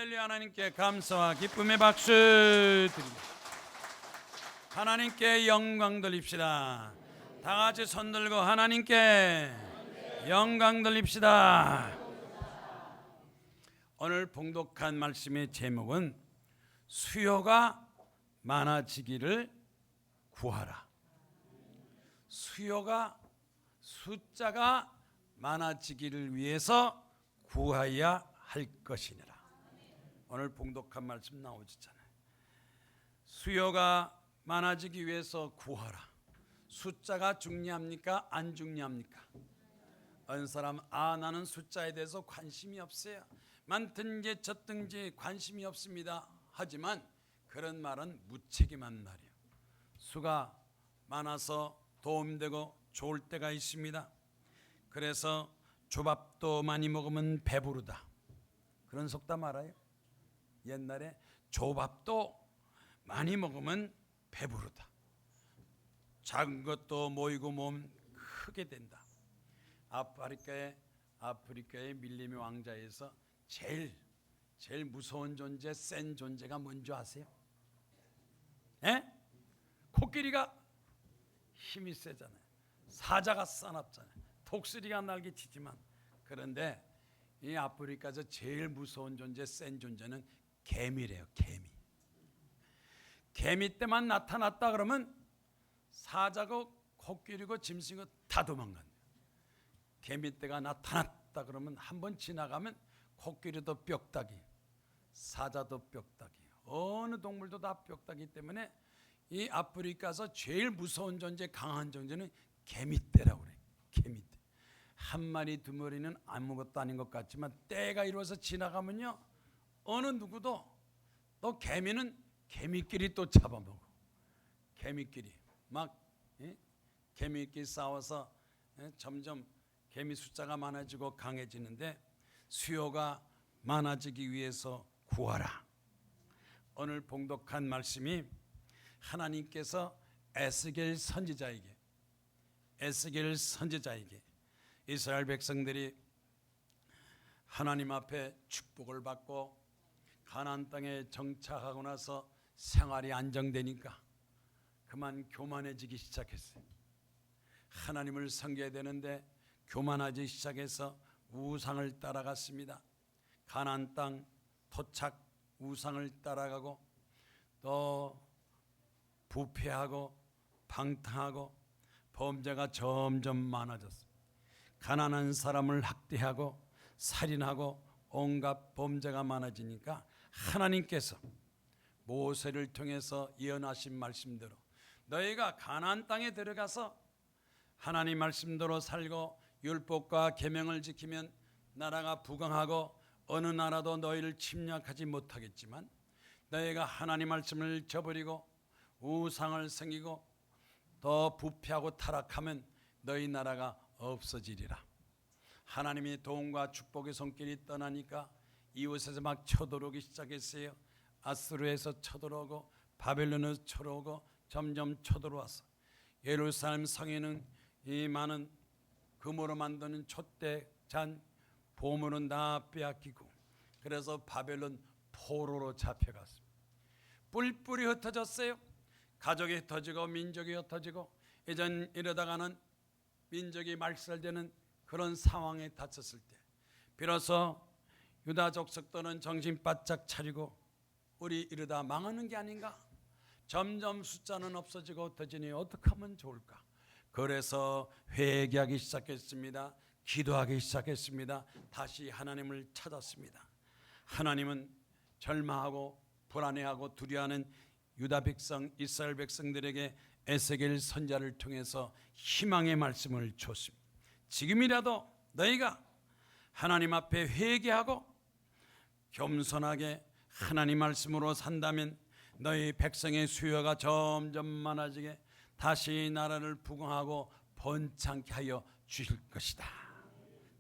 할렐루야. 하나님께 감사와 기쁨의 박수 드립니다. 하나님께 영광 돌립시다. 다 같이 손 들고 하나님께 영광 돌립시다. 오늘 봉독한 말씀의 제목은 수요가 많아지기를 구하라. 수요가 숫자가 많아지기를 위해서 구하여야 할 것이니라. 오늘 봉독한 말씀 나오잖아요. 수요가 많아지기 위해서 구하라. 숫자가 중요합니까? 안 중요합니까? 어느 사람 나는 숫자에 대해서 관심이 없어요. 많든지 적든지 관심이 없습니다. 하지만 그런 말은 무책임한 말이에요. 수가 많아서 도움되고 좋을 때가 있습니다. 그래서 조밥도 많이 먹으면 배부르다, 그런 속담 알아요? 옛날에 조밥도 많이 먹으면 배부르다, 작은 것도 모이고 몸 크게 된다. 아프리카의 밀림의 왕자에서 제일 무서운 존재, 센 존재가 뭔지 아세요? 코끼리가 힘이 세잖아요. 사자가 싸납잖아요. 독수리가 날개치지만, 그런데 이 아프리카에서 제일 무서운 존재, 센 존재는 개미래요. 개미 때만 나타났다 그러면 사자고 코끼리고 짐승고 다 도망간대요. 개미 때가 나타났다 그러면 한번 지나가면 코끼리도 뼈다귀, 사자도 뼈다귀, 어느 동물도 다 뼈다귀 때문에 이 아프리카에서 제일 무서운 존재, 강한 존재는 개미떼라고 그래요. 개미떼. 한 마리 두 마리는 아무것도 아닌 것 같지만 때가 이루어서 지나가면요, 어느 누구도 또 개미는 개미끼리 또 잡아먹어. 개미끼리 개미끼리 싸워서 점점 개미 숫자가 많아지고 강해지는데, 수요가 많아지기 위해서 구하라. 오늘 봉독한 말씀이 하나님께서 에스겔 선지자에게 이스라엘 백성들이 하나님 앞에 축복을 받고 가나안 땅에 정착하고 나서 생활이 안정되니까 그만 교만해지기 시작했어요. 하나님을 섬겨야 되는데 교만하기 시작해서 우상을 따라갔습니다. 가나안 땅 토착 우상을 따라가고 또 부패하고 방탕하고 범죄가 점점 많아졌습니다. 가난한 사람을 학대하고 살인하고 온갖 범죄가 많아지니까 하나님께서 모세를 통해서 예언하신 말씀대로 너희가 가나안 땅에 들어가서 하나님 말씀대로 살고 율법과 계명을 지키면 나라가 부강하고 어느 나라도 너희를 침략하지 못하겠지만, 너희가 하나님 말씀을 저버리고 우상을 섬기고 더 부패하고 타락하면 너희 나라가 없어지리라. 하나님이 도움과 축복의 손길이 떠나니까 이웃에서 막 쳐들어오기 시작했어요. 아수르에서 쳐들어오고 바벨론에서 쳐들어오고 점점 쳐들어와서 예루살렘 성에는 이 많은 금으로 만드는 촛대, 잔, 보물은 다 빼앗기고, 그래서 바벨론 포로로 잡혀갔습니다. 뿔뿔이 흩어졌어요. 가족이 흩어지고 민족이 흩어지고, 이전 이러다가는 민족이 말살되는 그런 상황에 닥쳤을 때 비로소 유다 족속들은 정신 바짝 차리고 우리 이러다 망하는 게 아닌가, 점점 숫자는 없어지고 흩어지니 어떻게 하면 좋을까. 그래서 회개하기 시작했습니다. 기도하기 시작했습니다. 다시 하나님을 찾았습니다. 하나님은 절망하고 불안해하고 두려워하는 유다 백성, 이스라엘 백성들에게 에스겔 선지자를 통해서 희망의 말씀을 줬습니다. 지금이라도 너희가 하나님 앞에 회개하고 겸손하게 하나님 말씀으로 산다면 너희 백성의 수요가 점점 많아지게 다시 나라를 부강하고 번창케 하여 주실 것이다.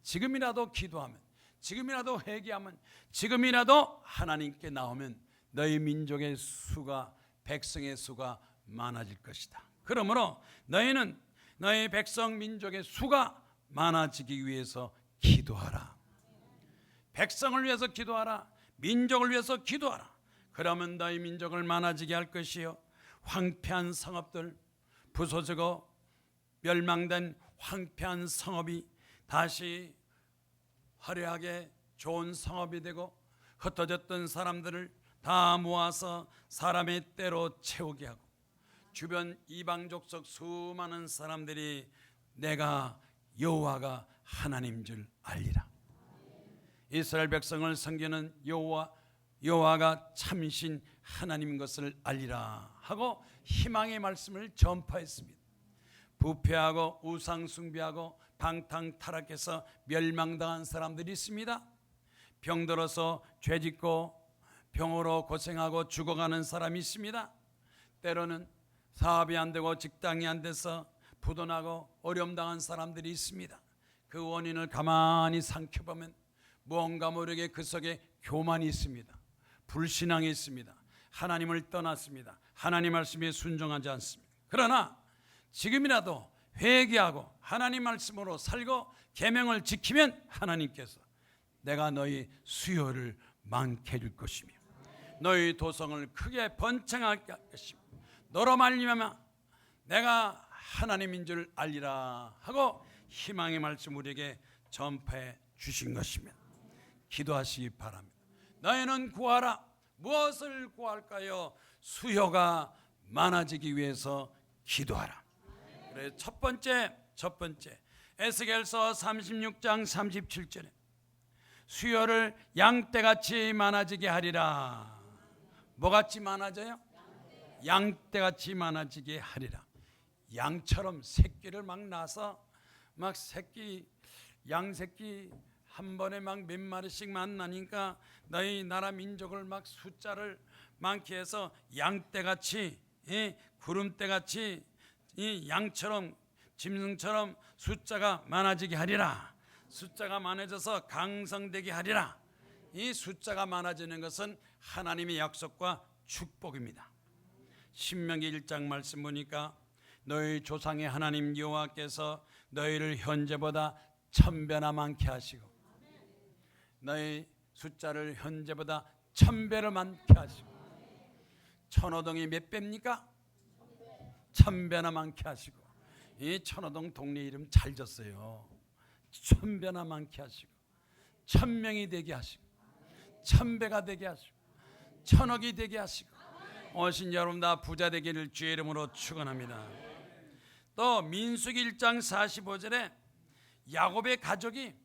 지금이라도 기도하면, 지금이라도 회개하면, 지금이라도 하나님께 나오면 너희 민족의 수가, 백성의 수가 많아질 것이다. 그러므로 너희는 너희 백성 민족의 수가 많아지기 위해서 기도하라. 백성을 위해서 기도하라. 민족을 위해서 기도하라. 그러면 너희 민족을 많아지게 할 것이요 황폐한 성읍들 부서지고 멸망된 황폐한 성읍이 다시 화려하게 좋은 성읍이 되고 흩어졌던 사람들을 다 모아서 사람의 때로 채우게 하고 주변 이방 족속 수많은 사람들이 내가 여호와가 하나님인 줄 알리라. 이스라엘 백성을 섬기는 여호와가 참신 하나님인 것을 알리라 하고 희망의 말씀을 전파했습니다. 부패하고 우상 숭배하고 방탕 타락해서 멸망당한 사람들이 있습니다. 병들어서 죄짓고 병으로 고생하고 죽어가는 사람이 있습니다. 때로는 사업이 안 되고 직장이 안 돼서 부도나고 어려움 당한 사람들이 있습니다. 그 원인을 가만히 삼켜보면 무언가 모르게 그 속에 교만이 있습니다. 불신앙이 있습니다. 하나님을 떠났습니다. 하나님 말씀에 순종하지 않습니다. 그러나 지금이라도 회개하고 하나님 말씀으로 살고 계명을 지키면 하나님께서 내가 너희 수요를 많게 해줄 것이며 너희 도성을 크게 번창하게 할 것이며 너로 말미암아 내가 하나님인 줄 알리라 하고 희망의 말씀 우리에게 전파해 주신 것이며 기도하시기 바랍니다. 너희는 구하라. 무엇을 구할까요? 수요가 많아지기 위해서 기도하라. 그래 첫 번째 에스겔서 36장 37절에 수요를 양떼같이 많아지게 하리라. 뭐같이 많아져요? 양떼같이 많아지게 하리라. 양처럼 새끼를 막 낳아서 막 양새끼 한 번에 막 몇 마리씩 만나니까 너희 나라 민족을 막 숫자를 많게 해서 양떼같이 구름떼같이 양처럼 짐승처럼 숫자가 많아지게 하리라. 숫자가 많아져서 강성되게 하리라. 이 숫자가 많아지는 것은 하나님의 약속과 축복입니다. 신명기 1장 말씀 보니까 너희 조상의 하나님 여호와께서 너희를 현재보다 1000배나 많게 하시고 너희 숫자를 현재보다 1000배를 많게 하시고 천호동이 몇 배입니까? 1000배나 많게 하시고 이 천호동 동네 이름 잘 졌어요. 1000배나 많게 하시고 1000명이 되게 하시고 1000배가 되게 하시고 1000억이 되게 하시고 오신 여러분 다 부자 되기를 주의 이름으로 축원합니다. 또 민수기 1장 45절에 야곱의 가족이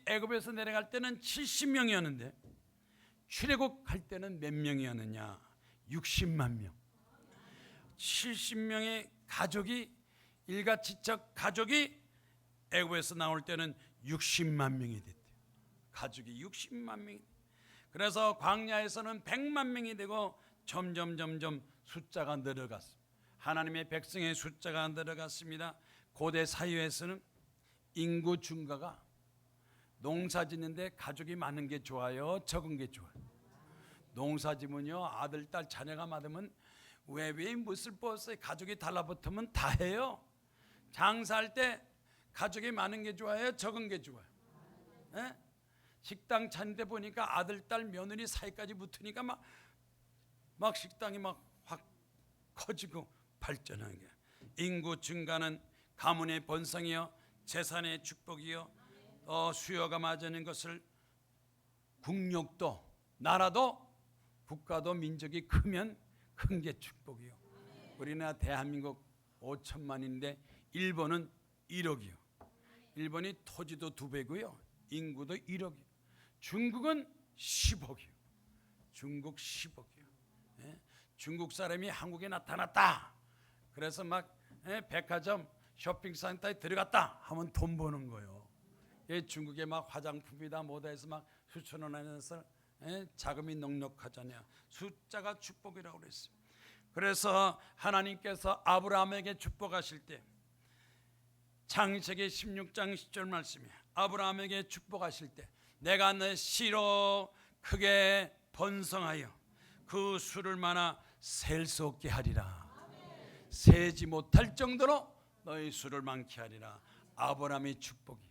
애굽에서 내려갈 때는 70명이었는데 출애굽할 때는 몇 명이었느냐? 60만 명. 70명의 가족이 일가지척 가족이 애굽에서 나올 때는 60만 명이 됐대요. 가족이 60만 명이. 그래서 광야에서는 100만 명이 되고 점점 숫자가 늘어갔습니다. 하나님의 백성의 숫자가 늘어갔습니다. 고대 사회에서는 인구 증가가 농사 짓는데 가족이 많은 게 좋아요? 적은 게 좋아요? 농사 지면요 아들, 딸, 자녀가 많으면 왜 무슨 버스에 가족이 달라붙으면 다 해요. 장사할 때 가족이 많은 게 좋아요? 적은 게 좋아요? 에? 식당 차는데 보니까 아들, 딸, 며느리 사이까지 붙으니까 막 식당이 막 확 커지고 발전하는 게 인구 증가는 가문의 번성이요 재산의 축복이요 수요가 맞는 것을 국력도 나라도 국가도 민족이 크면 큰 게 축복이요. 우리나라 대한민국 5천만인데 일본은 1억이요. 일본이 토지도 2배고요. 인구도 1억이요. 중국은 10억이요. 중국 10억이요. 예? 중국 사람이 한국에 나타났다. 그래서 막 백화점 쇼핑센터에 들어갔다 하면 돈 버는 거예요. 예, 중국에 막 화장품이다 뭐다 해서 막 수천 원 안에서 자금이 넉넉하잖아요. 숫자가 축복이라고 그랬어요. 그래서 하나님께서 아브라함에게 축복하실 때 창세기 16장 10절 말씀이에요. 아브라함에게 축복하실 때 내가 너 씨로 크게 번성하여 그 수를 많아 셀 수 없게 하리라. 세지 못할 정도로 너희 수를 많게 하리라. 아브라함의 축복이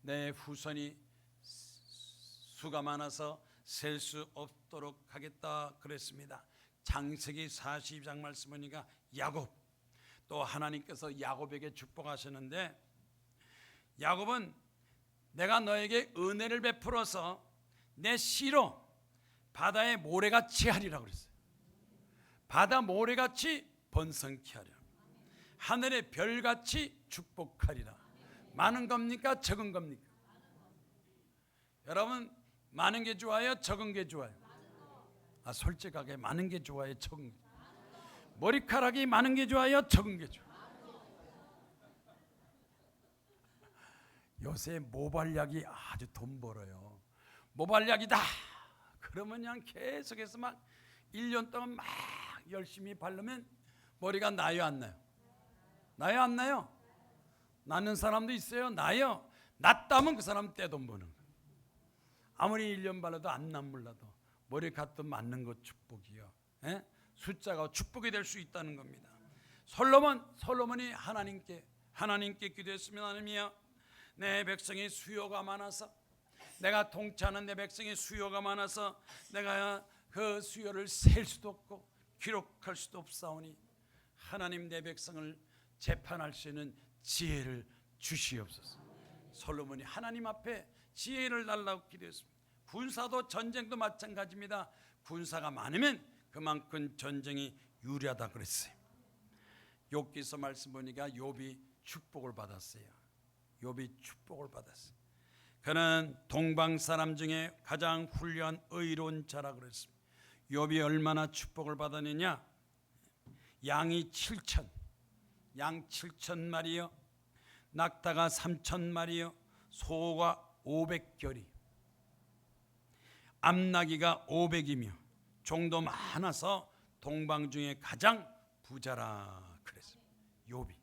내 후손이 수가 많아서 셀 수 없도록 하겠다 그랬습니다. 창세기 42장 말씀 보니까 야곱, 또 하나님께서 야곱에게 축복하셨는데, 야곱은 내가 너에게 은혜를 베풀어서 내 씨로 바다의 모래같이 하리라 그랬어요. 바다 모래같이 번성케 하리라. 하늘의 별같이 축복하리라. 많은 겁니까? 적은 겁니까? 여러분, 많은 게 좋아요? 적은 게 좋아요? 솔직하게 많은 게 좋아요? 적은 게? 머리카락이 많은 게 좋아요? 적은 게 좋아요? 요새 모발약이 아주 돈 벌어요. 모발약이다 그러면 그냥 계속해서 막 1년 동안 막 열심히 바르면 머리가 나요 안 나요? 나요 안 나요? 나는 사람도 있어요. 나요. 낫다면 그 사람 떼돈 버는 거예요. 아무리 1년 발라도 안 남물라도 머리카락도 맞는 것 축복이요. 예? 숫자가 축복이 될 수 있다는 겁니다. 솔로몬이 하나님께 기도했으면, 하나님이여, 내 백성의 수요가 많아서, 내가 통치하는 내 백성의 수요가 많아서 내가 그 수요를 셀 수도 없고 기록할 수도 없사오니 하나님 내 백성을 재판할 수 있는 지혜를 주시옵소서. 솔로몬이 하나님 앞에 지혜를 달라고 기도했습니다. 군사도 전쟁도 마찬가지입니다. 군사가 많으면 그만큼 전쟁이 유리하다 그랬어요. 욥기서 말씀 보니까 욥이 축복을 받았어요. 욥이 축복을 받았어요. 그는 동방 사람 중에 가장 훌륭한 의로운 자라 그랬습니다. 욥이 얼마나 축복을 받았느냐? 양이 7천, 양 7천 마리요, 낙타가 3천 마리요, 소가 500결이, 암나기가 500이며 종도 많아서 동방 중에 가장 부자라 그랬습니다. 욥이.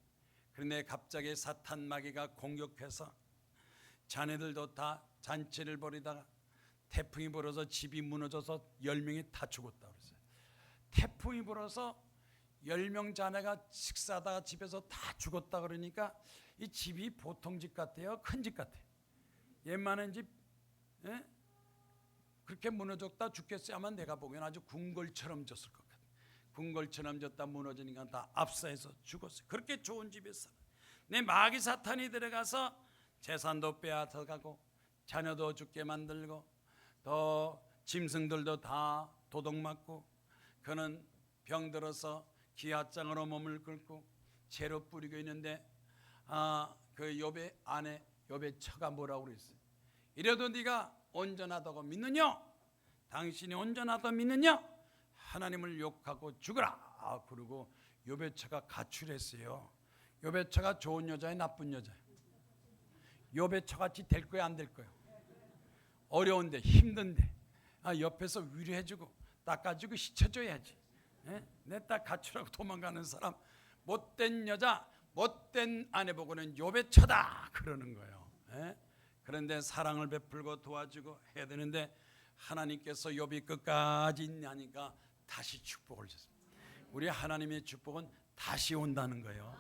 그런데 갑자기 사탄 마귀가 공격해서 자네들도 다 잔치를 벌이다가 태풍이 불어서 집이 무너져서 10명이 다 죽었다 그랬어요. 태풍이 불어서 10명 자네가 식사하다가 집에서 다 죽었다 그러니까 이 집이 보통 집 같아요? 큰 집 같아요? 웬만한 집, 예? 그렇게 무너졌다 죽겠어요? 아마 내가 보기엔 아주 궁궐처럼 졌을 것 같아요. 궁궐처럼 졌다 무너지니까 다 압사해서 죽었어요. 그렇게 좋은 집에서 내 마귀 사탄이 들어가서 재산도 빼앗아가고 자녀도 죽게 만들고 또 짐승들도 다 도둑맞고, 그는 병들어서 기아장으로 몸을 긁고 채로 뿌리고 있는데 그 욥의 아내 욥의 처가 뭐라고 그랬어요? 이래도 네가 온전하다고 믿느냐? 당신이 온전하다고 믿느냐? 하나님을 욕하고 죽으라. 그러고 욥의 처가 가출했어요. 욥의 처가 좋은 여자예요, 나쁜 여자예요? 욥의 처같이 될 거야, 안 될 거야? 어려운데 힘든데 옆에서 위로해주고 닦아주고 시켜줘야지. 내 딸 가출하고 도망가는 사람, 못된 여자, 못된 아내 보고는 욥의 처다 그러는 거예요. 그런데 사랑을 베풀고 도와주고 해야 되는데 하나님께서 욥이 끝까지 있냐니까 다시 축복을 줬습니다. 우리 하나님의 축복은 다시 온다는 거예요.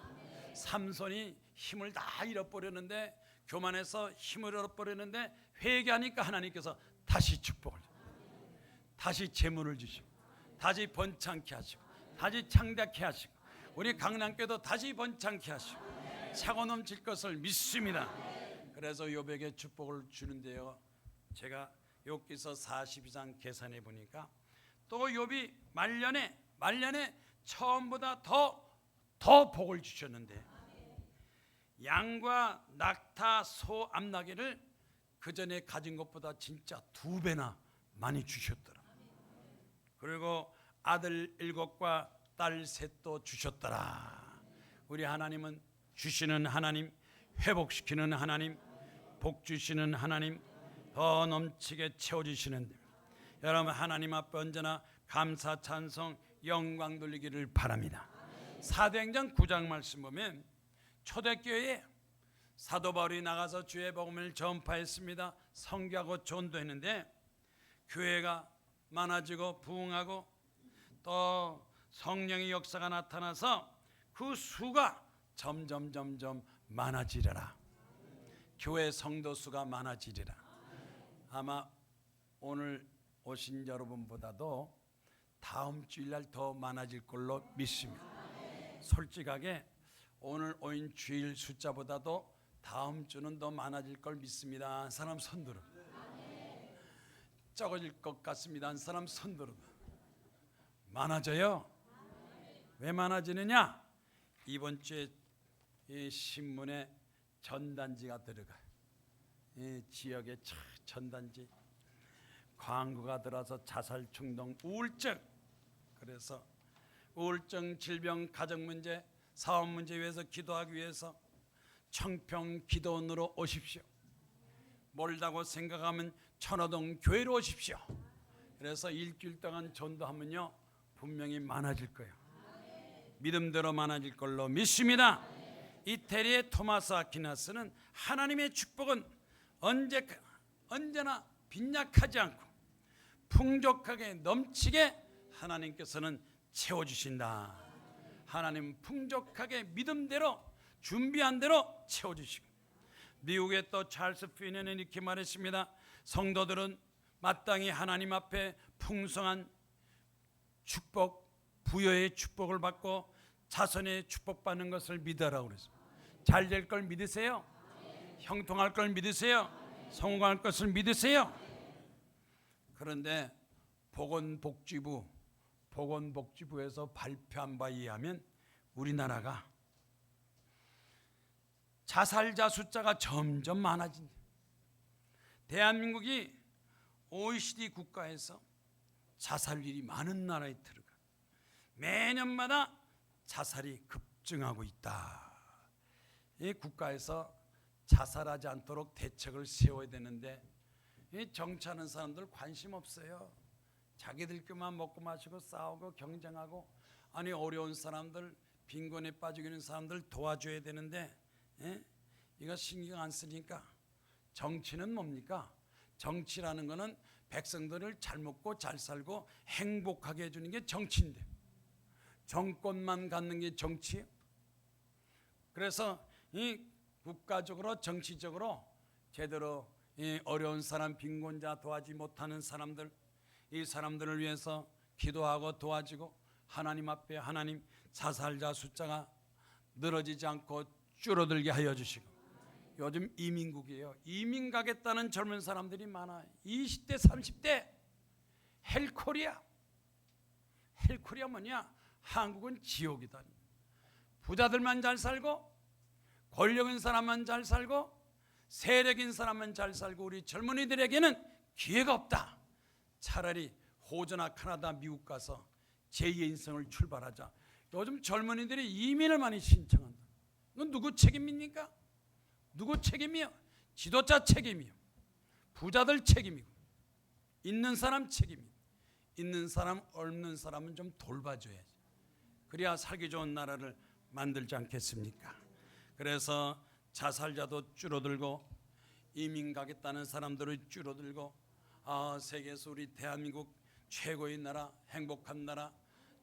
삼손이 힘을 다 잃어버렸는데, 교만해서 힘을 잃어버렸는데 회개하니까 하나님께서 다시 축복을 주시고, 다시 재물을 주시고, 다시 번창케 하시고, 다시 창대케 하시고, 우리 강남교도 다시 번창케 하시고 차고 넘칠 것을 믿습니다. 그래서 욥에게 축복을 주는데요, 제가 욥기서 42장 계산해 보니까 또 욥이 말년에 처음보다 더 복을 주셨는데, 양과 낙타, 소, 암나귀를 그 전에 가진 것보다 진짜 2배나 많이 주셨더라. 그리고 아들 7과 딸 3도 주셨더라. 우리 하나님은 주시는 하나님, 회복시키는 하나님, 복 주시는 하나님, 더 넘치게 채워주시는, 여러분 하나님 앞에 언제나 감사 찬송 영광 돌리기를 바랍니다. 사도행전 9장 말씀 보면 초대교회에 사도 바울이 나가서 주의 복음을 전파했습니다. 선교하고 전도했는데 교회가 많아지고 부흥하고 또 성령의 역사가 나타나서 그 수가 점점 많아지리라. 교회 성도 수가 많아지리라. 아마 오늘 오신 여러분보다도 다음 주일날 더 많아질 걸로 믿습니다. 솔직하게 오늘 오인 주일 숫자보다도 다음 주는 더 많아질 걸 믿습니다. 한 사람 손 들어. 적어질 것 같습니다. 한 사람 손 들어. 많아져요. 왜 많아지느냐? 이번 주에 이 신문에 전단지가 들어가요. 이 지역의 전단지 광고가 들어서 자살, 충동, 우울증. 그래서 우울증, 질병, 가정 문제, 사업 문제 위해서 기도하기 위해서 청평 기도원으로 오십시오. 멀다고 생각하면 천호동 교회로 오십시오. 그래서 일주일 동안 전도하면요 분명히 많아질 거예요. 믿음대로 많아질 걸로 믿습니다. 이태리의 토마스 아퀴나스는 하나님의 축복은 언제나 빈약하지 않고 풍족하게 넘치게 하나님께서는 채워주신다. 하나님 풍족하게 믿음대로 준비한 대로 채워주시고, 미국의 또 찰스 피네는 이렇게 말했습니다. 성도들은 마땅히 하나님 앞에 풍성한 축복, 부여의 축복을 받고 자손의 축복받는 것을 믿으라고 그랬습니다. 잘 될 걸 믿으세요? 형통할 걸 믿으세요? 성공할 것을 믿으세요? 그런데 보건복지부에서 발표한 바에 의하면 우리나라가 자살자 숫자가 점점 많아진다. 대한민국이 OECD 국가에서 자살률이 많은 나라에 들어가. 매년마다 자살이 급증하고 있다. 이 국가에서 자살하지 않도록 대책을 세워야 되는데 이 정치하는 사람들 관심 없어요. 자기들끼리만 먹고 마시고 싸우고 경쟁하고, 아니 어려운 사람들, 빈곤에 빠지고 있는 사람들 도와줘야 되는데 이거 신경 안 쓰니까. 정치는 뭡니까? 정치라는 거는 백성들을 잘 먹고 잘 살고 행복하게 해주는 게 정치인데 정권만 갖는 게 정치예요. 그래서 이 국가적으로 정치적으로 제대로 이 어려운 사람, 빈곤자, 도와지 못하는 사람들, 이 사람들을 위해서 기도하고 도와주고 하나님 앞에 하나님 자살자 숫자가 늘어지지 않고 줄어들게 하여 주시고, 요즘 이민국이에요. 이민 가겠다는 젊은 사람들이 많아요. 20대 30대 헬코리아 뭐냐? 한국은 지옥이다. 부자들만 잘 살고 권력인 사람만 잘 살고 세력인 사람만 잘 살고 우리 젊은이들에게는 기회가 없다. 차라리 호주나 카나다, 미국 가서 제2의 인생을 출발하자. 요즘 젊은이들이 이민을 많이 신청한다. 이건 누구 책임입니까? 누구 책임이요? 지도자 책임이요. 부자들 책임이고 있는 사람 책임이요. 있는 사람, 없는 사람은 좀 돌봐줘야지. 그래야 살기 좋은 나라를 만들지 않겠습니까? 그래서 자살자도 줄어들고 이민 가겠다는 사람들이 줄어들고, 세계에서 우리 대한민국 최고의 나라, 행복한 나라,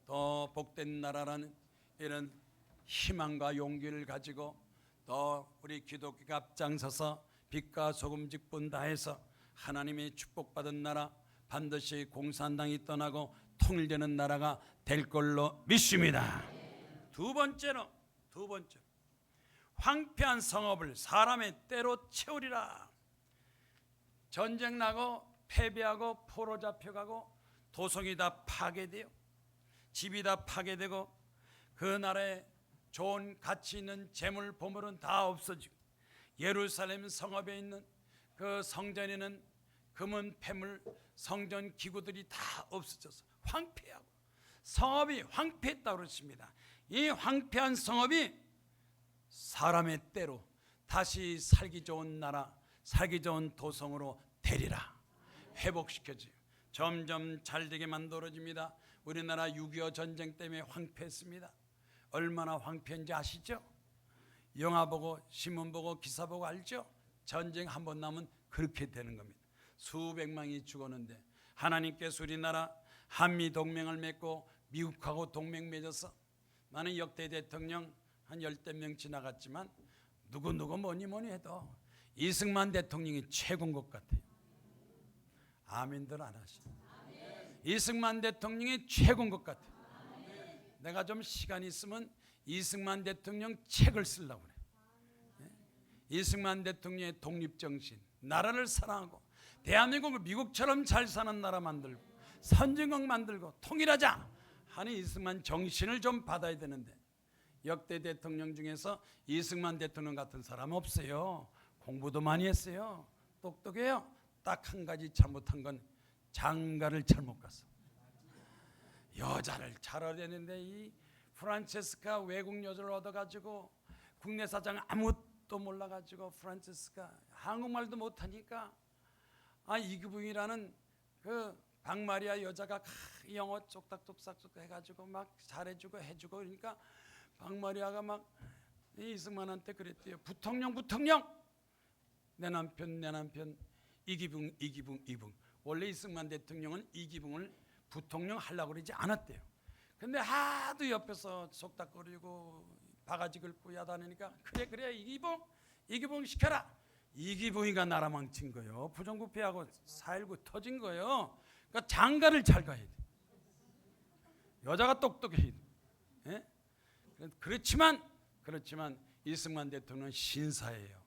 더 복된 나라라는 이런 희망과 용기를 가지고 또 우리 기독교가 앞장서서 빛과 소금직 분 다해서 하나님의 축복받은 나라, 반드시 공산당이 떠나고 통일되는 나라가 될 걸로 믿습니다. 두 번째로 황폐한 성읍을 사람의 때로 채우리라. 전쟁 나고 패배하고 포로 잡혀가고 도성이 다 파괴돼요. 집이 다 파괴되고 그 나라에 좋은 가치 있는 재물 보물은 다 없어지고, 예루살렘 성읍에 있는 그 성전에는 금은 폐물, 성전 기구들이 다 없어져서 황폐하고 성읍이 황폐했다고 그랬습니다. 이 황폐한 성읍이 사람의 때로 다시 살기 좋은 나라, 살기 좋은 도성으로 되리라. 회복시켜줘요. 점점 잘되게 만들어집니다. 우리나라 6.25 전쟁 때문에 황폐했습니다. 얼마나 황폐한지 아시죠? 영화 보고 신문 보고 기사 보고 알죠? 전쟁 한 번 나면 그렇게 되는 겁니다. 수백만이 죽었는데 하나님께서 우리나라 한미 동맹을 맺고 미국하고 동맹 맺어서, 나는 역대 대통령 한 10대 명 지나갔지만 누구 뭐니 해도 이승만 대통령이 최고인 것 같아요. 아멘들 안 하시네. 이승만 대통령이 최고인 것 같아요. 내가 좀 시간이 있으면 이승만 대통령 책을 쓰려고 그래. 이승만 대통령의 독립정신, 나라를 사랑하고 대한민국을 미국처럼 잘 사는 나라 만들고 선진국 만들고 통일하자 하는 이승만 정신을 좀 받아야 되는데, 역대 대통령 중에서 이승만 대통령 같은 사람 없어요. 공부도 많이 했어요. 똑똑해요. 딱 한 가지 잘못한 건 장가를 잘못 갔어. 여자를 잘 되는데 이 프란체스카 외국 여자를 얻어가지고 국내 사장 아무것도 몰라가지고 프란체스카 한국말도 못하니까 이기붕이라는 그 박마리아 여자가 영어 쪽딱쪽딱 해가지고 막 잘해주고 해주고, 그러니까 박마리아가 막 이승만한테 그랬대요. 부통령 내 남편 이기붕. 원래 이승만 대통령은 이기붕을 부통령 하려고 그러지 않았대요. 근데 하도 옆에서 속닥거리고 바가지 긁고 야단하니까 그래 이기붕 시켜라. 이기붕이가 나라 망친 거예요. 부정부패하고 4.19 터진 거예요. 그러니까 장가를 잘 가야 돼. 여자가 똑똑해야 돼. 예? 그렇지만 이승만 대통령은 신사예요.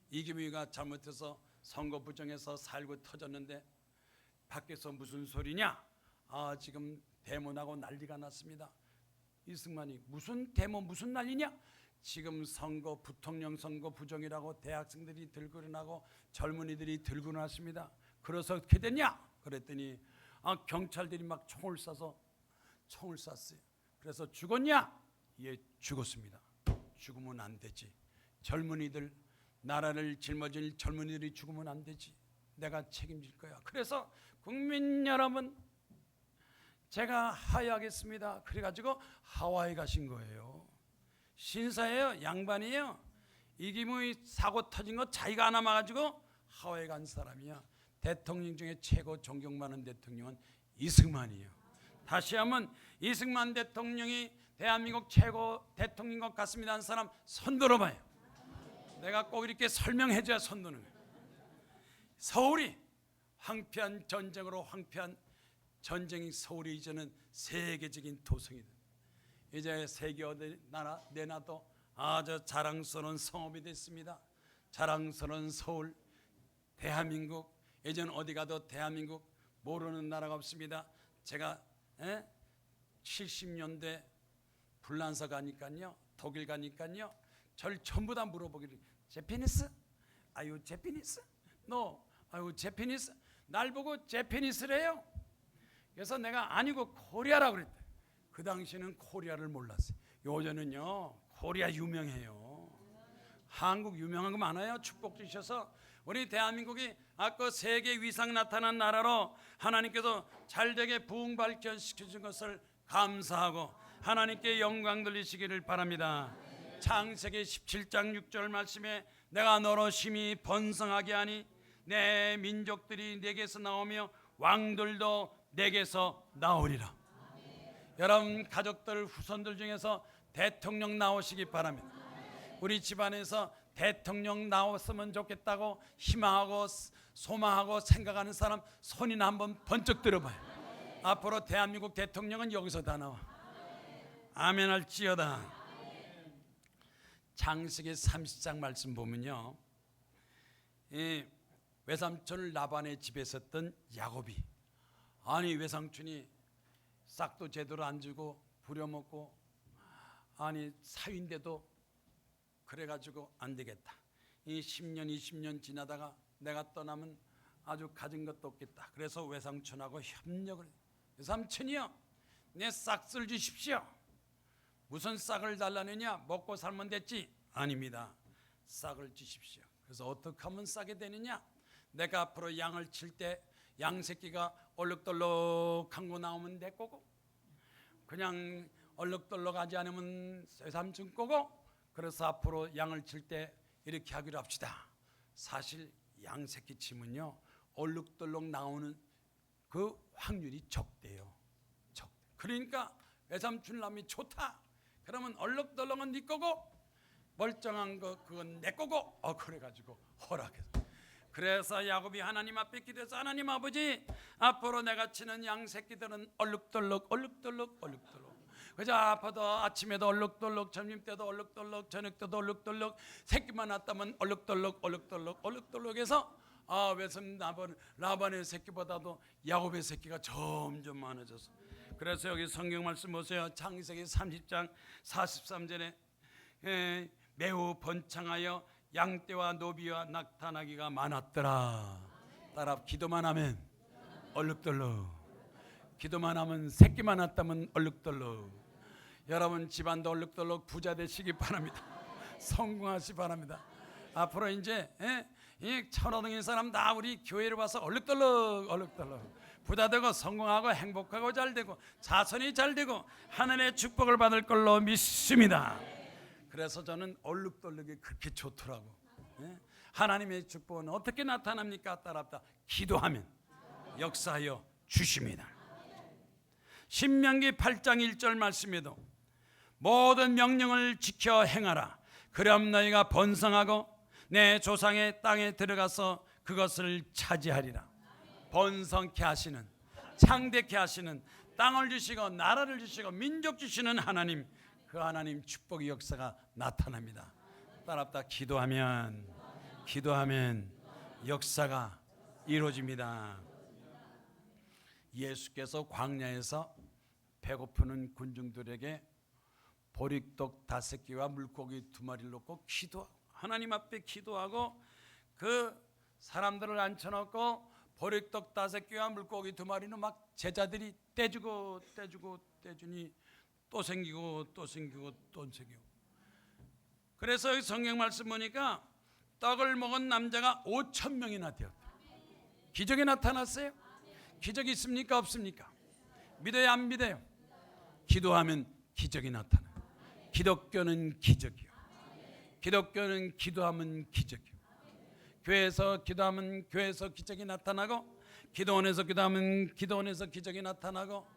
이기붕이가 잘못해서 선거 부정해서 4.19 터졌는데 밖에서 무슨 소리냐? 지금 데모나고 난리가 났습니다. 이승만이 무슨 데모 무슨 난리냐? 지금 선거 부통령 선거 부정이라고 대학생들이 들고 일어나고 젊은이들이 들고 일어났습니다. 그래서 어떻게 됐냐? 그랬더니 경찰들이 막 총을 쐈어요. 그래서 죽었냐? 예, 죽었습니다. 죽으면 안 되지. 젊은이들, 나라를 짊어질 젊은이들이 죽으면 안 되지. 내가 책임질 거야. 그래서 국민 여러분, 제가 하야하겠습니다. 그래가지고 하와이 가신 거예요. 신사예요. 양반이에요. 이기붕이 사고 터진 거 자기가 안 남아가지고 하와이 간 사람이야. 대통령 중에 최고 존경받는 대통령은 이승만이에요. 다시 한번 이승만 대통령이 대한민국 최고 대통령인 것 같습니다 하는 사람 손 들어봐요. 내가 꼭 이렇게 설명해줘야 손 드는 거예요. 서울이 황폐한 전쟁으로 황폐한 전쟁이 서울이 이제는 세계적인 도성이 돼. 이제 세계 어디 나라 내놔도 아주 자랑스러운 성읍이 됐습니다. 자랑스러운 서울, 대한민국. 이제는 어디 가도 대한민국 모르는 나라가 없습니다. 제가 70년대 불란서 가니까요, 독일 가니까요, 절 전부 다 물어보기를 제피니스? 아유 제피니스? 너 아유 제피니스? 날 보고 제피니스래요. 그래서 내가 아니고 코리아라고 그랬대. 그 당시에는 코리아를 몰랐어요. 요즘은요 코리아 유명해요. 한국 유명한 거 많아요. 축복 주셔서 우리 대한민국이 아까 세계 위상 나타난 나라로 하나님께서 잘되게 부흥 발전시켜준 것을 감사하고 하나님께 영광 돌리시기를 바랍니다. 창세기 17장 6절 말씀에 내가 너로 심히 번성하게 하니 내 민족들이 내게서 나오며 왕들도 내게서 나오리라. 여러분 가족들 후손들 중에서 대통령 나오시기 바랍니다. 우리 집안에서 대통령 나왔으면 좋겠다고 희망하고 소망하고 생각하는 사람 손이나 한번 번쩍 들어봐요. 앞으로 대한민국 대통령은 여기서 다 나와. 아멘 할지어다. 창세기 30장 말씀 보면요, 이 외삼촌 라반의 집에 있었던 야곱이, 아니 외삼촌이 싹도 제대로 안 주고 부려먹고, 아니 사위인데도 그래가지고 안 되겠다. 이 10년 20년 지나다가 내가 떠나면 아주 가진 것도 없겠다. 그래서 외삼촌하고 협력을 해요. 외삼촌이요, 내 싹을 주십시오. 무슨 싹을 달라느냐? 먹고 살면 됐지? 아닙니다. 싹을 주십시오. 그래서 어떻게 하면 싸게 되느냐? 내가 앞으로 양을 칠 때 양 새끼가 얼룩덜룩한 거 나오면 내 거고, 그냥 얼룩덜룩하지 않으면 외삼촌 거고, 그래서 앞으로 양을 칠 때 이렇게 하기로 합시다. 사실 양 새끼 치면요 얼룩덜룩 나오는 그 확률이 적대요. 그러니까 외삼촌 남이 좋다. 그러면 얼룩덜룩은 네 거고 멀쩡한 거 그건 내 거고, 그래가지고 허락해서 그래서 야곱이 하나님 앞에 기도해서 하나님 아버지, 앞으로 내가 치는 양 새끼들은 얼룩덜룩 그저 아파도 아침에도 얼룩덜룩, 점심때도 얼룩덜룩, 저녁때도 얼룩덜룩, 새끼만 낳았다면 얼룩덜룩해서 외손 라반의 새끼보다도 야곱의 새끼가 점점 많아졌어. 그래서 여기 성경 말씀 보세요. 창세기 30장 43절에 매우 번창하여 양떼와 노비와 낙타나귀가 많았더라. 따라 기도만 하면 얼룩덜룩, 기도만 하면 새끼만 낳았다면 얼룩덜룩. 여러분 집안도 얼룩덜룩 부자 되시기 바랍니다. 성공하시기 바랍니다. 앞으로 이제 이 천호동인 사람 다 우리 교회를 와서 얼룩덜룩 부자 되고 성공하고 행복하고 잘 되고 자손이 잘 되고 하늘의 축복을 받을 걸로 믿습니다. 그래서 저는 얼룩덜룩이 그렇게 좋더라고. 하나님의 축복은 어떻게 나타납니까? 따라합니다. 기도하면 역사하여 주십니다. 신명기 8장 1절 말씀에도 모든 명령을 지켜 행하라. 그럼 너희가 번성하고 내 조상의 땅에 들어가서 그것을 차지하리라. 번성케 하시는, 창대케 하시는, 땅을 주시고 나라를 주시고 민족 주시는 하나님, 그 하나님 축복의 역사가 나타납니다. 따라합니다. 기도하면 역사가 이루어집니다. 예수께서 광야에서 배고프는 군중들에게 보리떡 5개와 물고기 2마리를 놓고 하나님 앞에 기도하고 그 사람들을 앉혀놓고 보리떡 5개와 물고기 2마리는 막 제자들이 떼주니 또 생기고 그래서 성경 말씀 보니까 떡을 먹은 남자가 5,000명이나 되었다. 기적이 나타났어요. 기적이 있습니까? 없습니까? 믿어요? 안 믿어요? 기도하면 기적이 나타나요. 기독교는 기적이요. 기독교는 기도하면 기적이요. 교회에서 기도하면 교회에서 기적이 나타나고, 기도원에서 기도하면 기도원에서 기적이 나타나고,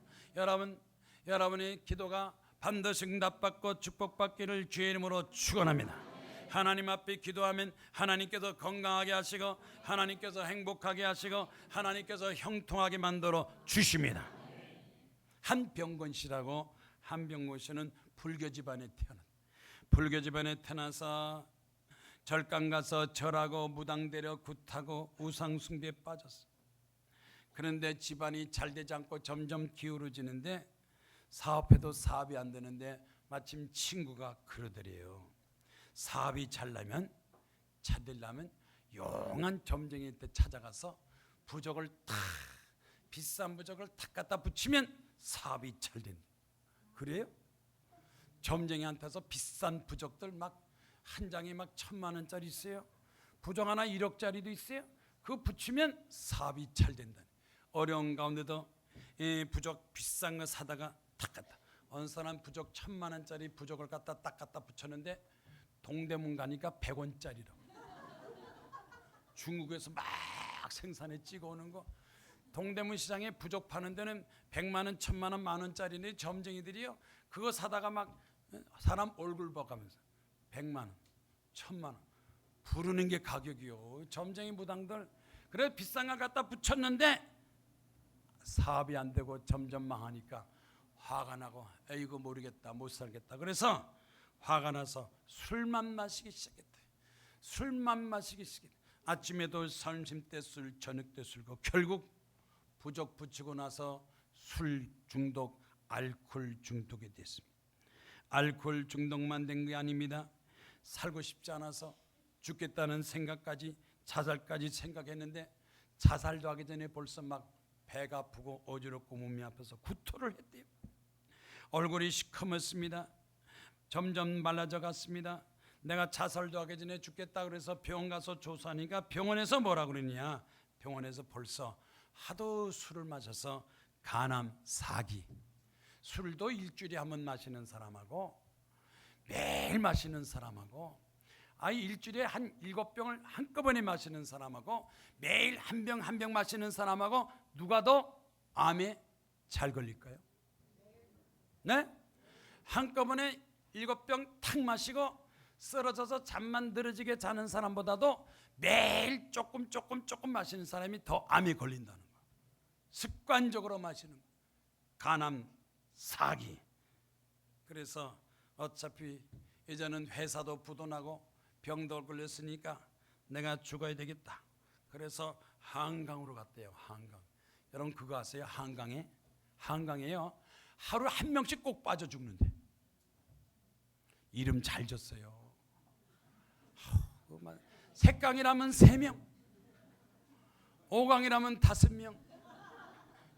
여러분의 기도가 반드시 응답받고 축복받기를 주의 이름으로 축원합니다. 하나님 앞에 기도하면 하나님께서 건강하게 하시고, 하나님께서 행복하게 하시고, 하나님께서 형통하게 만들어 주십니다. 한병건 씨라고, 한병건 씨는 불교 집안에 태어나서 절강 가서 절하고 무당되려 굿하고 우상 숭배에 빠졌어. 그런데 집안이 잘 되지 않고 점점 기울어지는데, 사업해도 사업이 안 되는데 마침 친구가 그러더래요. 사업이 잘 되려면 용한 점쟁이한테 찾아가서 비싼 부적을 탁 갖다 붙이면 사업이 잘 된다. 그래요? 점쟁이한테서 비싼 부적들 막 한 장에 막 1,000,000원짜리 있어요. 부적 하나 1억짜리도 있어요. 그거 붙이면 사업이 잘 된다. 어려운 가운데도 부적 비싼 거 사다가 탁 갖다, 어느 사람 부적 1,000,000원짜리 부적을 갖다 딱 갖다 붙였는데 동대문 가니까 100원짜리라고. 중국에서 막 생산해 찍어 오는 거. 동대문 시장에 부적 파는 데는 100만원, 1,000만원, 만원짜리인데 점쟁이들이요, 그거 사다가 막 사람 얼굴 봐가면서 100만원, 1,000만원 부르는 게 가격이요. 점쟁이 무당들. 그래 비싼 거 갖다 붙였는데 사업이 안 되고 점점 망하니까 화가 나고, 이거 모르겠다, 못 살겠다. 그래서 화가 나서 술만 마시기 시작했대. 아침에도 점심 때 술, 저녁 때 술고, 결국 부적 붙이고 나서 술 중독, 알코올 중독이 됐습니다. 알코올 중독만 된 게 아닙니다. 살고 싶지 않아서 죽겠다는 생각까지, 자살까지 생각했는데, 자살도 하기 전에 벌써 막 배가 아프고 어지럽고 몸이 아파서 구토를 했대요. 얼굴이 시커멓습니다. 점점 말라져 갔습니다. 내가 자살도 하기 전에 죽겠다 그래서 병원 가서 조사하니까 병원에서 뭐라 그러냐, 병원에서 벌써 하도 술을 마셔서 간암 4기, 술도 일주일에 한 번 마시는 사람하고 매일 마시는 사람하고, 일주일에 한 7병을 한꺼번에 마시는 사람하고 매일 한 병 마시는 사람하고 누가 더 암에 잘 걸릴까요? 네? 한꺼번에 7병 탁 마시고 쓰러져서 잠만 늘어지게 자는 사람보다도 매일 조금 마시는 사람이 더 암에 걸린다는 거예요. 습관적으로 마시는 거예요. 간암, 사기. 그래서 어차피 이제는 회사도 부도나고 병도 걸렸으니까 내가 죽어야 되겠다. 그래서 한강으로 갔대요. 한강. 여러분 그거 아세요? 한강에요. 하루 한 명씩 꼭 빠져 죽는데. 이름 잘 졌어요. 색강이라면 3명, 5강이라면 5명,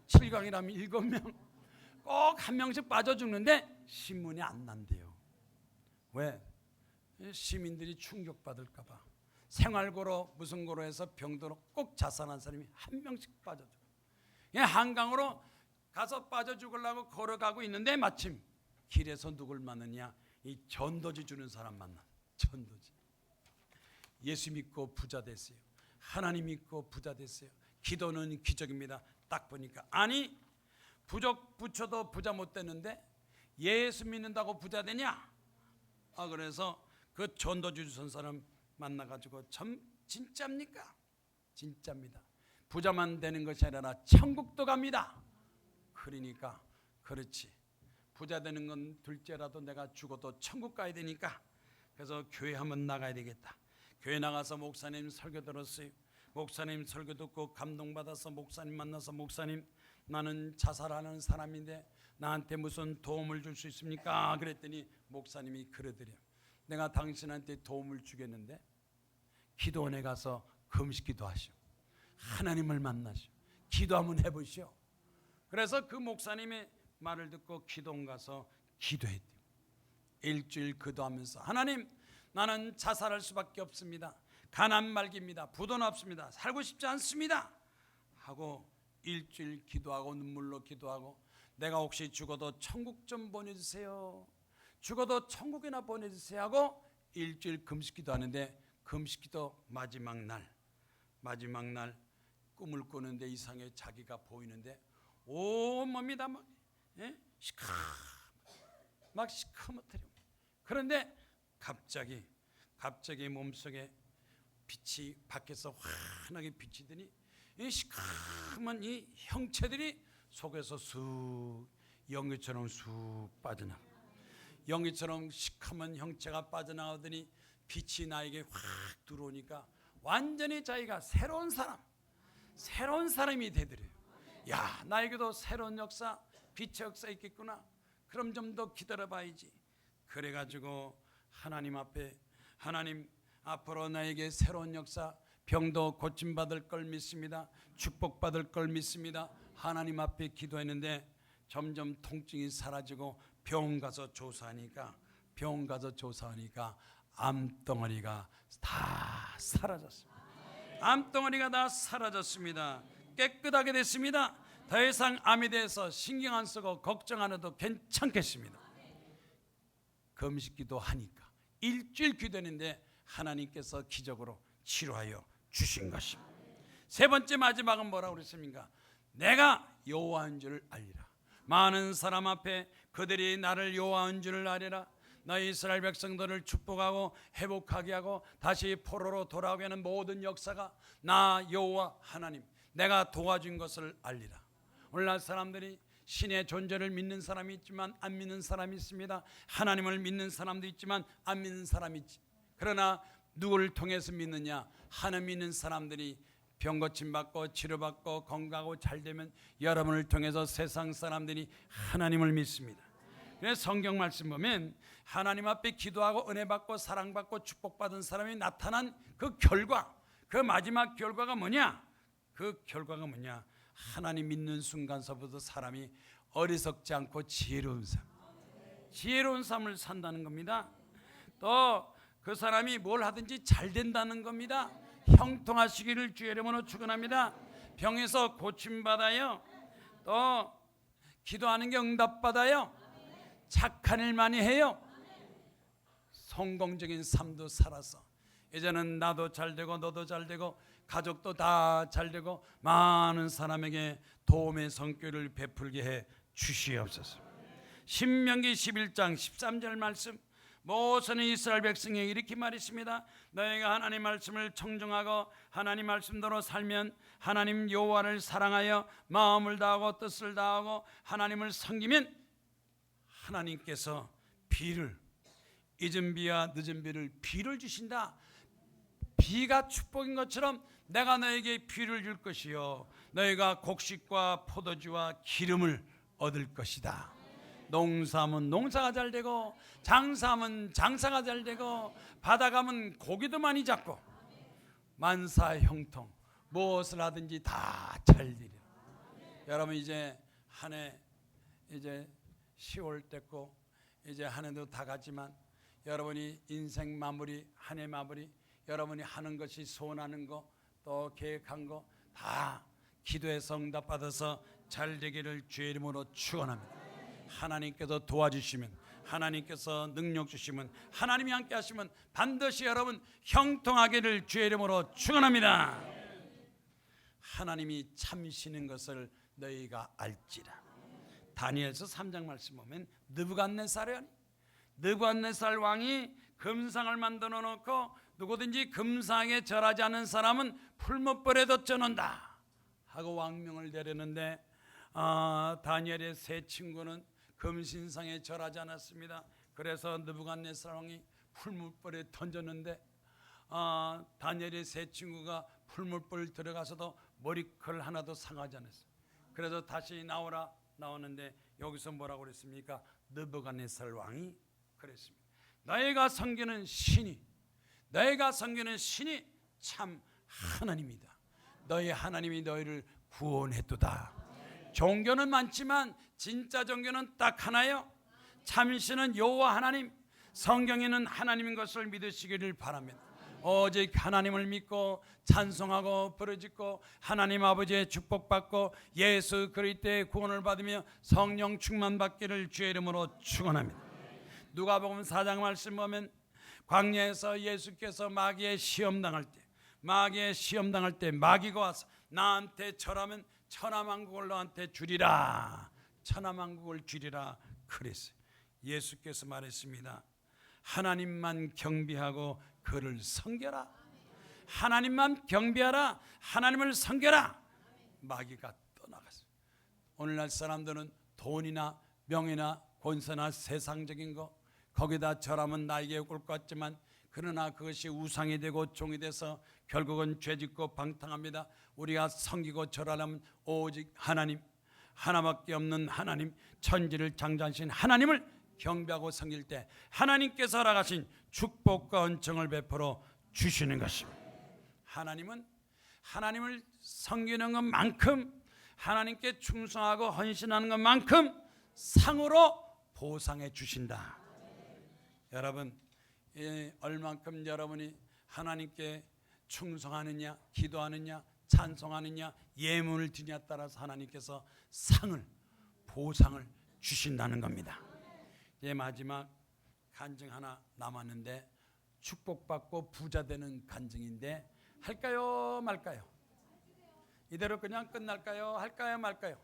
7강이라면 7명, 꼭 한 명씩 빠져 죽는데 신문이 안 난대요. 왜? 시민들이 충격받을까 봐. 생활고로 무슨 고로 해서 병들어 꼭 자살한 사람이 한 명씩 빠져 죽어요. 한강으로 가서 빠져 죽으려고 걸어가고 있는데 마침 길에서 누굴 만나냐? 이 전도지 주는 사람 만나. 전도지. 예수 믿고 부자 됐어요. 하나님 믿고 부자 됐어요. 기도는 기적입니다. 딱 보니까 아니 부적 붙여도 부자 못 되는데 예수 믿는다고 부자 되냐? 그래서 그 전도지 주는 사람 만나가지고 진짜입니까? 진짜입니다. 부자만 되는 것이 아니라 천국도 갑니다. 그러니까 그렇지. 부자 되는 건 둘째라도 내가 죽어도 천국 가야 되니까 그래서 교회 한번 나가야 되겠다. 교회 나가서 목사님 설교 들었어요. 목사님 설교 듣고 감동받아서 목사님 만나서 목사님 나는 자살하는 사람인데 나한테 무슨 도움을 줄 수 있습니까? 그랬더니 목사님이 그러더래요. 내가 당신한테 도움을 주겠는데 기도원에 가서 금식기도 하시오. 하나님을 만나시오. 기도 한번 해보시오. 그래서 그 목사님의 말을 듣고 기도원 가서 기도했대요. 일주일 기도하면서 하나님 나는 자살할 수밖에 없습니다. 가난 말기입니다. 부도는 없습니다. 살고 싶지 않습니다. 하고 일주일 기도하고 눈물로 기도하고 내가 혹시 죽어도 천국 좀 보내주세요. 죽어도 천국이나 보내주세요 하고 일주일 금식기도 하는데 금식기도 마지막 날 꿈을 꾸는데 이상하게 자기가 보이는데 온몸이 다 막 시커멓더래요. 그런데 갑자기 몸속에 빛이 밖에서 환하게 비치더니 이 시커먼 이 형체들이 속에서 쑥 연기처럼 쑥 빠져나가. 연기처럼 시커먼 형체가 빠져나오더니 빛이 나에게 확 들어오니까 완전히 자기가 새로운 사람이 되더래요. 야, 나에게도 새로운 역사, 빛의 역사 있겠구나. 그럼 좀 더 기다려봐야지. 그래가지고 하나님 앞에 하나님 앞으로 나에게 새로운 역사, 병도 고침받을 걸 믿습니다. 축복받을 걸 믿습니다. 하나님 앞에 기도했는데 점점 통증이 사라지고 병원 가서 조사하니까 암덩어리가 다 사라졌습니다. 암덩어리가 다 사라졌습니다. 깨끗하게 됐습니다. 더 이상 암에 대해서 신경 안 쓰고 걱정 안 해도 괜찮겠습니다. 금식기도 하니까 일주일 기도했는데 하나님께서 기적으로 치료하여 주신 것입니다. 세 번째 마지막은 뭐라고 그랬습니까? 내가 여호와인 줄 알리라. 많은 사람 앞에 그들이 나를 여호와인 줄 알리라. 너희 이스라엘 백성들을 축복하고 회복하게 하고 다시 포로로 돌아오게 하는 모든 역사가 나 여호와 하나님 내가 도와준 것을 알리라. 오늘날 사람들이 신의 존재를 믿는 사람이 있지만 안 믿는 사람이 있습니다. 하나님을 믿는 사람도 있지만 안 믿는 사람이 있지. 그러나 누구를 통해서 믿느냐? 하나님 믿는 사람들이 병 고침 받고 치료받고 건강하고 잘되면 여러분을 통해서 세상 사람들이 하나님을 믿습니다. 그래서 성경 말씀 보면 하나님 앞에 기도하고 은혜 받고 사랑받고 축복받은 사람이 나타난 그 결과, 그 마지막 결과가 뭐냐? 그 결과가 뭐냐? 하나님 믿는 순간서부터 사람이 어리석지 않고 지혜로운 삶을 산다는 겁니다. 또 그 사람이 뭘 하든지 잘 된다는 겁니다. 형통하시기를 주의 이름으로 축원합니다. 병에서 고침받아요. 또 기도하는 게 응답받아요. 착한 일 많이 해요. 성공적인 삶도 살아서 이제는 나도 잘되고 너도 잘되고 가족도 다 잘되고 많은 사람에게 도움의 성격을 베풀게 해 주시옵소서. 신명기 11장 13절 말씀, 모세는 이스라엘 백성에게 이렇게 말했습니다. 너희가 하나님 말씀을 청정하고 하나님 말씀대로 살면 하나님 여호와를 사랑하여 마음을 다하고 뜻을 다하고 하나님을 섬기면 하나님께서 비를, 잊은 비와 늦은 비를 주신다. 비가 축복인 것처럼 내가 너에게 비를 줄 것이요 너희가 곡식과 포도주와 기름을 얻을 것이다. 농사하면 농사가 잘 되고 장사하면 장사가 잘 되고 바다 가면 고기도 많이 잡고 만사형통 무엇을 하든지 다 잘 되리라. 여러분 이제 한 해 이제 10월 됐고 이제 한 해도 다 갔지만 여러분이 인생 마무리 한 해 마무리 여러분이 하는 것이 소원하는 거 또 계획한 거 다 기도해서 응답받아서 잘 되기를 주의 이름으로 축원합니다. 하나님께서 도와주시면 하나님께서 능력 주시면 하나님이 함께 하시면 반드시 여러분 형통하기를 주의 이름으로 축원합니다. 하나님이 참으시는 것을 너희가 알지라. 다니엘서 3장 말씀 보면 느부갓네살 왕이 금상을 만들어 놓고 누구든지 금상에 절하지 않는 사람은 풀무불에 던져놓는다 하고 왕명을 내렸는데 다니엘의 세 친구는 금신상에 절하지 않았습니다. 그래서 느부갓네살 왕이 풀무불에 던졌는데 다니엘의 세 친구가 풀무불 들어가서도 머리컬 하나도 상하지 않았어요. 그래서 다시 나오는데 여기서 뭐라고 그랬습니까? 느부갓네살 왕이 그랬습니다. 너희가 섬기는 신이 참 하나님이다. 너희 하나님이 너희를 구원했도다. 종교는 많지만 진짜 종교는 딱 하나요. 참신은 여호와 하나님, 성경에는 하나님인 것을 믿으시기를 바랍니다. 오직 하나님을 믿고 찬송하고 부르짖고 하나님 아버지의 축복받고 예수 그리스도의 구원을 받으며 성령 충만받기를 주의 이름으로 축원합니다. 누가복음 4장 말씀 보면 광야에서 예수께서 마귀의 시험 당할 때 마귀가 와서 나한테 절하면 천하만국을 너한테 주리라. 천하만국을 주리라 그랬어요. 예수께서 말했습니다. 하나님만 경배하고 그를 섬겨라. 하나님만 경배하라. 하나님을 섬겨라. 마귀가 떠나갔어요. 오늘날 사람들은 돈이나 명예나 권세나 세상적인 거 거기다 절하면 나에게 올 것 같지만 그러나 그것이 우상이 되고 종이 돼서 결국은 죄짓고 방탕합니다. 우리가 섬기고 절하려면 오직 하나님, 하나밖에 없는 하나님, 천지를 창조하신 하나님을 경배하고 섬길 때 하나님께서 허락하신 축복과 은총을 베풀어 주시는 것입니다. 하나님은 하나님을 섬기는 것만큼 하나님께 충성하고 헌신하는 것만큼 상으로 보상해 주신다. 여러분 얼만큼 여러분이 하나님께 충성하느냐 기도하느냐 찬송하느냐 예물을 드느냐에 따라서 하나님께서 상을 보상을 주신다는 겁니다. 이제 마지막 간증 하나 남았는데 축복받고 부자 되는 간증인데 할까요 말까요? 이대로 그냥 끝날까요? 할까요 말까요?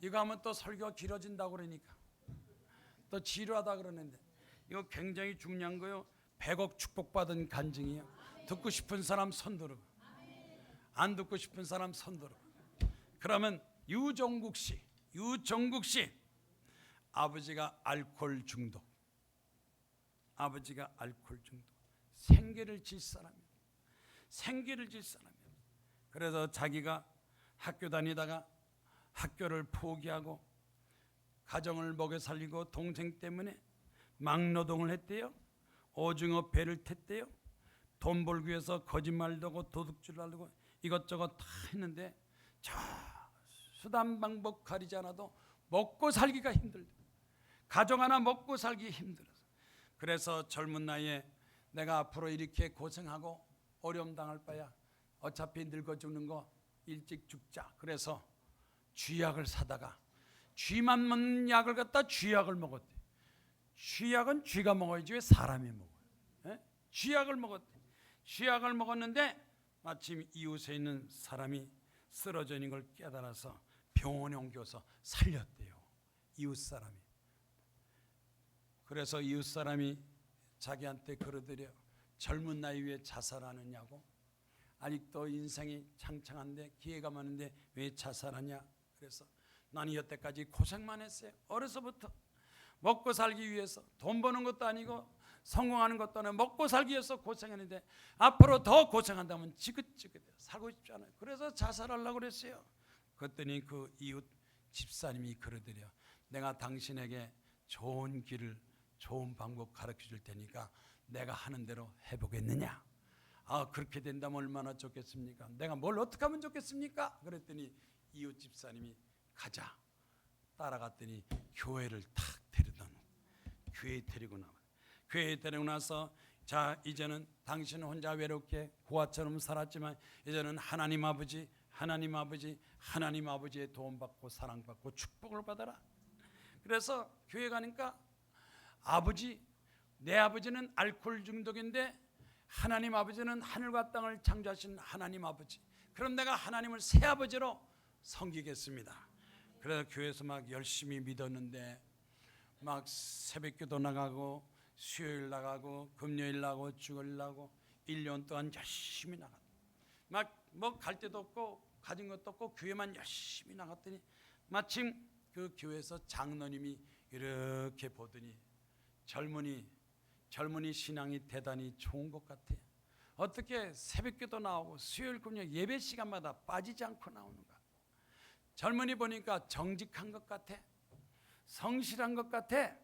이거 하면 또 설교가 길어진다고 그러니까 또 지루하다 그러는데 이거 굉장히 중요한 거요. 100억 축복받은 간증이에요. 듣고 싶은 사람 손 들고 안 듣고 싶은 사람 손 들고. 그러면 유종국 씨 아버지가 알코올 중독 생계를 질 사람이에요. 그래서 자기가 학교 다니다가 학교를 포기하고 가정을 먹여 살리고 동생 때문에 막노동을 했대요. 오징어 배를 탔대요. 돈 벌기 위해서 거짓말도 하고 도둑질을 하고 이것저것 다 했는데 저 수단 방법 가리지 않아도 먹고 살기가 힘들다. 가정 하나 먹고 살기 힘들어서. 그래서 젊은 나이에 내가 앞으로 이렇게 고생하고 어려움 당할 바야 어차피 늙어 죽는 거 일찍 죽자. 그래서 쥐약을 사다가 쥐만 먹는 약을 갖다 쥐약을 먹었대. 쥐약은 쥐가 먹어야지 왜 사람이 먹어요? 쥐약을 먹었대. 쥐약을 먹었는데 마침 이웃에 있는 사람이 쓰러져 있는 걸 깨달아서 병원에 옮겨서 살렸대요. 이웃 사람이. 그래서 이웃 사람이 자기한테 그러더래요. 젊은 나이 왜 자살하느냐고. 아직도 인생이 창창한데 기회가 많은데 왜 자살하냐. 그래서 나는 여태까지 고생만 했어요. 어려서부터 먹고 살기 위해서, 돈 버는 것도 아니고 성공하는 것도 아니고 먹고 살기 위해서 고생했는데 앞으로 더 고생한다면 지긋지긋해 살고 싶지 않아요. 그래서 자살하려고 그랬어요. 그랬더니 그 이웃 집사님이 그러더래요. 내가 당신에게 좋은 길을, 좋은 방법 가르쳐 줄 테니까 내가 하는 대로 해보겠느냐. 아, 그렇게 된다면 얼마나 좋겠습니까? 내가 뭘 어떻게 하면 좋겠습니까? 그랬더니 이웃 집사님이 가자. 따라갔더니 교회를 탁 데려다 놓고 교회에 데리고 나와. 교회에 데리고 나서 자, 이제는 당신은 혼자 외롭게 고아처럼 살았지만 이제는 하나님 아버지의 도움받고 사랑받고 축복을 받아라. 그래서 교회 가니까 내 아버지는 알코올 중독인데 하나님 아버지는 하늘과 땅을 창조하신 하나님 아버지. 그럼 내가 하나님을 새 아버지로 섬기겠습니다. 그래서 교회에서 막 열심히 믿었는데 막 새벽기도 나가고 수요일 나가고 금요일 나가고 주일 나가고 1년 동안 열심히 나갔다. 막 뭐 갈 데도 없고 가진 것도 없고 교회만 열심히 나갔더니 마침 그 교회에서 장로님이 이렇게 보더니 젊은이 신앙이 대단히 좋은 것 같아. 어떻게 새벽기도 나오고 수요일 금요일 예배 시간마다 빠지지 않고 나오는가. 젊은이 보니까 정직한 것 같아. 성실한 것 같아.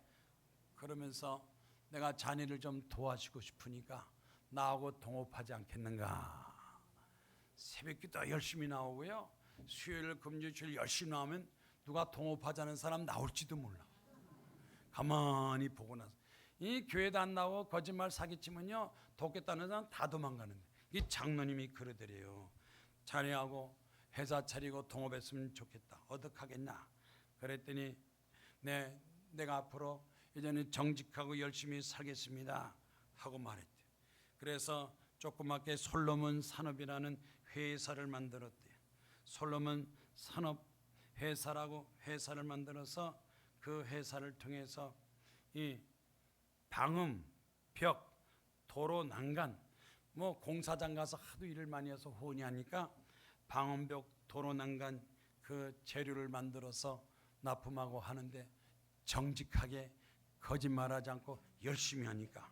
그러면서 내가 자네를 좀 도와주고 싶으니까 나하고 동업하지 않겠는가. 새벽기도 열심히 나오고요. 수요일 금요일 주일 열심히 나오면 누가 동업하자는 사람 나올지도 몰라. 가만히 보고 나서 이 교회도 안 나오고 거짓말 사기치면요 돕겠다는 사람 다 도망가는데 이 장로님이 그러더래요. 자네하고 회사 차리고 동업했으면 좋겠다. 어떡하겠나. 그랬더니 내가 앞으로 이제는 정직하고 열심히 살겠습니다 하고 말했대. 그래서 조그맣게 솔로몬 산업이라는 회사를 만들었대. 솔로몬 산업 회사라고 회사를 만들어서 그 회사를 통해서 이 방음, 벽, 도로 난간, 뭐 공사장 가서 하도 일을 많이 해서 혼이하니까 방음벽, 도로 난간 그 재료를 만들어서 납품하고 하는데 정직하게 거짓말하지 않고 열심히 하니까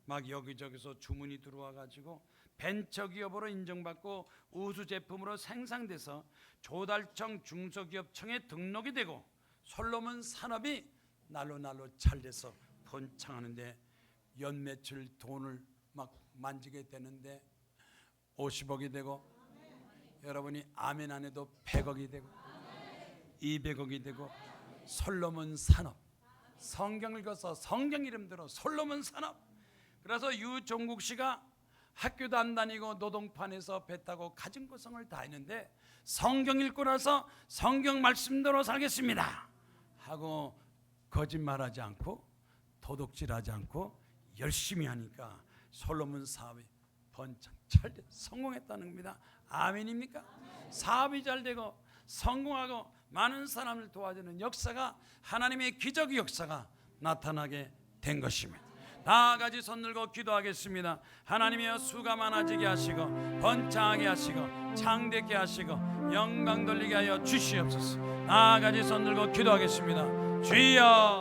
막 여기저기서 주문이 들어와 가지고 벤처기업으로 인정받고 우수 제품으로 생산돼서 조달청 중소기업청에 등록이 되고 솔로몬 산업이 날로 잘 돼서 번창하는데 연매출 돈을 막 만지게 되는데 50억이 되고 여러분이 아멘 안 해도 100억이 되고 200억이 되고 솔로몬 산업. 성경 읽어서 성경 이름 들어 솔로몬 산업. 그래서 유종국 씨가 학교도 안 다니고 노동판에서 배 타고 가진 고생을 다 했는데 성경 읽고 나서 성경 말씀대로 살겠습니다 하고 거짓말하지 않고 도둑질하지 않고 열심히 하니까 솔로몬 사업이 번창 잘 성공했다는 겁니다. 아멘입니까? 사업이 잘 되고 성공하고 많은 사람을 도와주는 역사가 하나님의 기적의 역사가 나타나게 된 것입니다. 다 같이 손 들고 기도하겠습니다. 하나님이여 수가 많아지게 하시고 번창하게 하시고 창대케 하시고 영광 돌리게 하여 주시옵소서. 다 같이 손 들고 기도하겠습니다. 주여